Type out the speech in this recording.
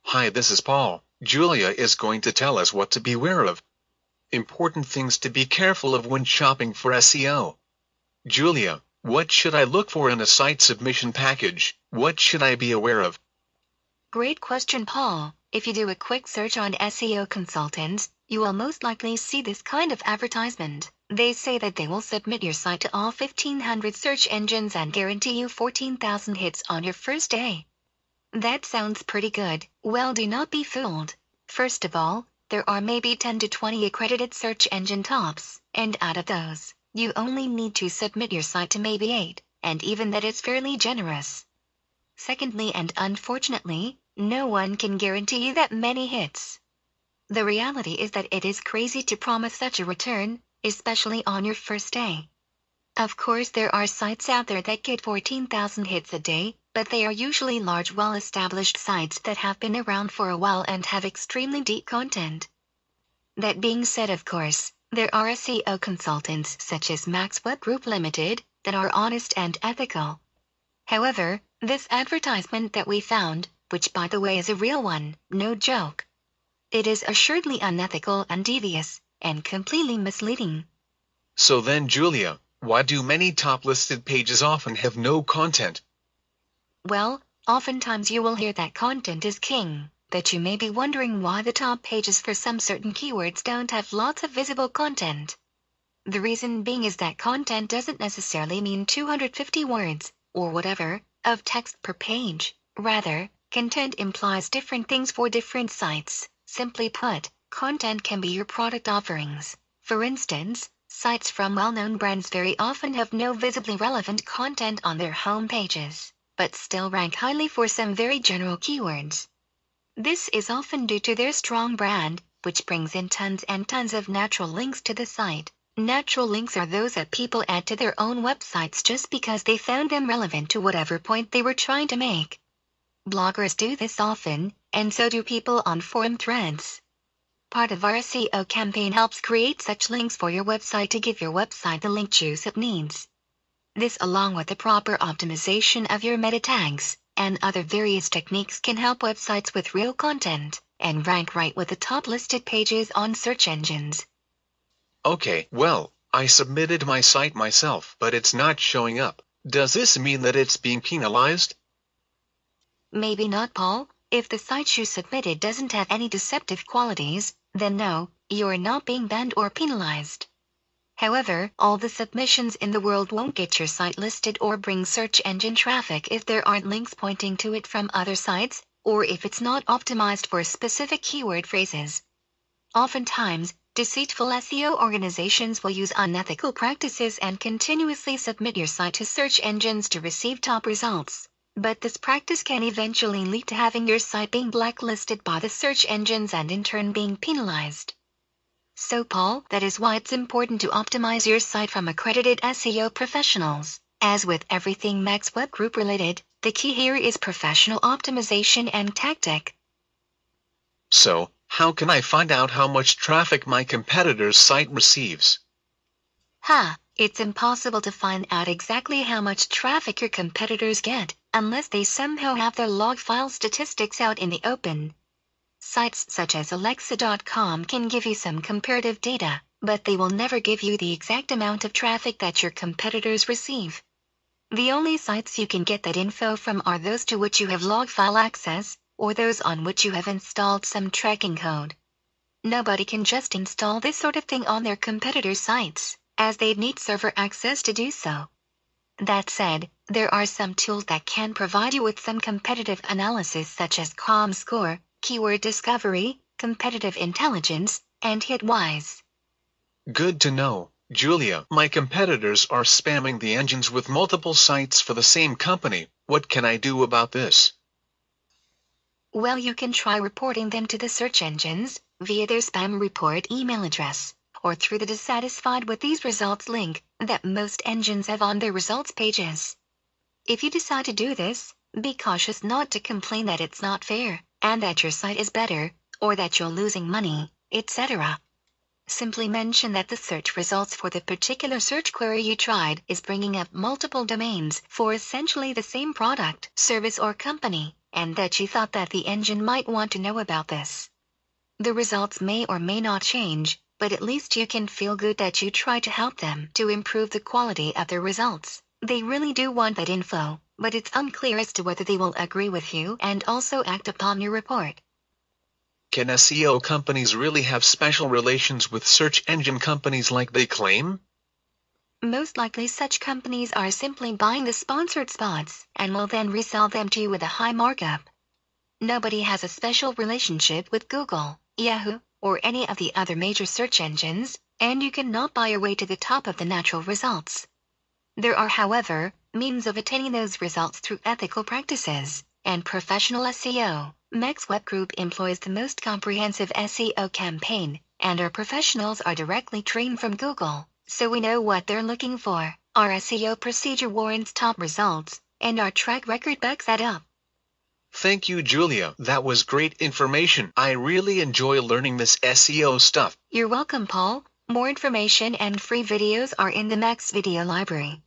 Hi, this is Paul. Julia is going to tell us what to beware of. Important things to be careful of when shopping for SEO. Julia, what should I look for in a site submission package? What should I be aware of? Great question, Paul. If you do a quick search on SEO Consultants, you will most likely see this kind of advertisement. They say that they will submit your site to all 1,500 search engines and guarantee you 14,000 hits on your first day. That sounds pretty good. Well, do not be fooled. First of all, there are maybe 10 to 20 accredited search engine tops, and out of those, you only need to submit your site to maybe 8, and even that is fairly generous. Secondly, and unfortunately, no one can guarantee that many hits. The reality is that it is crazy to promise such a return, especially on your first day. Of course, there are sites out there that get 14,000 hits a day, but they are usually large, well-established sites that have been around for a while and have extremely deep content. That being said, of course, there are SEO consultants such as Max Web Group Limited that are honest and ethical. However, this advertisement that we found, which by the way is a real one, no joke, it is assuredly unethical and devious, and completely misleading. So then, Julia, why do many top-listed pages often have no content? Well, oftentimes you will hear that content is king, but you may be wondering why the top pages for some certain keywords don't have lots of visible content. The reason being is that content doesn't necessarily mean 250 words, or whatever, of text per page. Rather, content implies different things for different sites. Simply put, content can be your product offerings. For instance, sites from well-known brands very often have no visibly relevant content on their home pages, but still rank highly for some very general keywords. This is often due to their strong brand, which brings in tons and tons of natural links to the site. Natural links are those that people add to their own websites just because they found them relevant to whatever point they were trying to make. Bloggers do this often, and so do people on forum threads. Part of our SEO campaign helps create such links for your website to give your website the link juice it needs. This, along with the proper optimization of your meta tags and other various techniques, can help websites with real content and rank right with the top listed pages on search engines. Okay, well, I submitted my site myself, but it's not showing up. Does this mean that it's being penalized? Maybe not, Paul. If the site you submitted doesn't have any deceptive qualities, then no, you're not being banned or penalized. However, all the submissions in the world won't get your site listed or bring search engine traffic if there aren't links pointing to it from other sites, or if it's not optimized for specific keyword phrases. Oftentimes, deceitful SEO organizations will use unethical practices and continuously submit your site to search engines to receive top results. But this practice can eventually lead to having your site being blacklisted by the search engines and in turn being penalized. So, Paul, that is why it's important to optimize your site from accredited SEO professionals. As with everything Max Web Group related, the key here is professional optimization and tactic. So, how can I find out how much traffic my competitor's site receives? It's impossible to find out exactly how much traffic your competitors get, unless they somehow have their log file statistics out in the open. Sites such as Alexa.com can give you some comparative data, but they will never give you the exact amount of traffic that your competitors receive. The only sites you can get that info from are those to which you have log file access, or those on which you have installed some tracking code. Nobody can just install this sort of thing on their competitors' sites, as they'd need server access to do so. That said, there are some tools that can provide you with some competitive analysis such as ComScore, Keyword Discovery, Competitive Intelligence, and Hitwise. Good to know, Julia. My competitors are spamming the engines with multiple sites for the same company. What can I do about this? Well, you can try reporting them to the search engines via their spam report email address, or through the dissatisfied with these results link that most engines have on their results pages. If you decide to do this, be cautious not to complain that it's not fair, and that your site is better, or that you're losing money, etc. Simply mention that the search results for the particular search query you tried is bringing up multiple domains for essentially the same product, service, or company, and that you thought that the engine might want to know about this. The results may or may not change, but at least you can feel good that you try to help them to improve the quality of their results. They really do want that info, but it's unclear as to whether they will agree with you and also act upon your report. Can SEO companies really have special relations with search engine companies like they claim? Most likely such companies are simply buying the sponsored spots and will then resell them to you with a high markup. Nobody has a special relationship with Google, Yahoo, or any of the other major search engines, and you cannot buy your way to the top of the natural results. There are, however, means of attaining those results through ethical practices and professional SEO. Max Web Group employs the most comprehensive SEO campaign, and our professionals are directly trained from Google, so we know what they're looking for. Our SEO procedure warrants top results, and our track record backs that up. Thank you, Julia. That was great information. I really enjoy learning this SEO stuff. You're welcome, Paul. More information and free videos are in the Max Video Library.